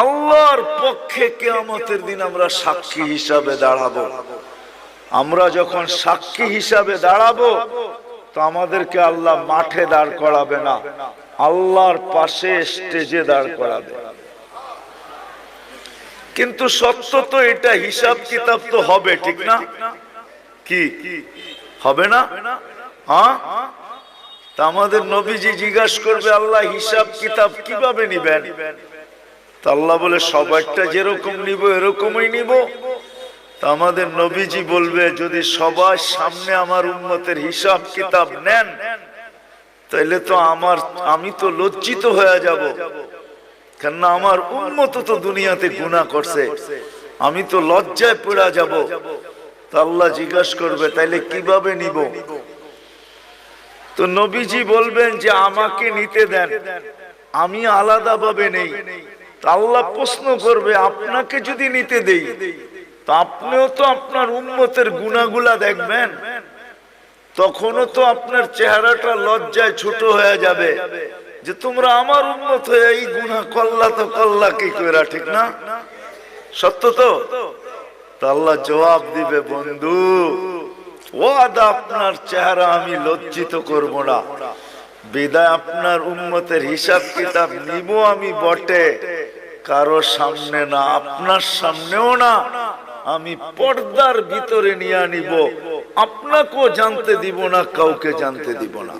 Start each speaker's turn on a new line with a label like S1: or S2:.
S1: আল্লাহর পক্ষে কিয়ামতের দিন আমরা সাক্ষী হিসাবে দাঁড়াবো। আমরা যখন সাক্ষী হিসাবে দাঁড়াবো তো আমাদেরকে আল্লাহ মাঠে দাঁড় করাবে না, আল্লাহর পাশে স্টেজে দাঁড় করাবে। কিন্তু সত্য তো এটা, হিসাব কিতাব তো হবে, ঠিক না? কি হবে না? হ্যাঁ, তা আমাদের নবীজি জিজ্ঞাসা করবে, আল্লাহ হিসাব কিতাব কিভাবে নিবেন? তা আল্লাহ বলে, সবারটা যেরকম নিব এরকমই নিব। তা আমাদের নবীজি বলবে, যদি সবার সামনে আমার উম্মতের হিসাব কিতাব নেন তাইলে তো আমি তো লজ্জিত হয়ে যাব, কেননা আমার উম্মত তো দুনিয়াতে গুনাহ করছে, আমি তো লজ্জায় পড়ে যাব। তা আল্লাহ জিজ্ঞাসা করবে, তাইলে কিভাবে নিব? তো নবীজি বলবেন যে আমাকে নিতে দেন, আমি আলাদা ভাবে নেই। তা আল্লাহ প্রশ্ন করবে, আপনাকে যদি নিতে দেই তো আপনিও তো আপনার উম্মতের গুনাহগুলা দেখবেন, তখনও তো আপনার চেহারাটা লজ্জায় ছোট হয়ে যাবে যে তোমরা আমার উম্মত হয়ে এই গুনাহ করলা, তো করলা কি করে, ঠিক না? সত্য তো? আল্লাহ জবাব দিবে, বন্ধু ওয়াদা, আপনার চেহারা আমি লজ্জিত করব না, বিদায় আপনার উম্মতের হিসাব কিতাব নিব আমি বটে, কারো সামনে না, আপনার সামনেও না, আমি পর্দার ভিতরে নিয়ে নিব, আপনাকেও জানতে দিব না, কাউকে জানতে দিব না।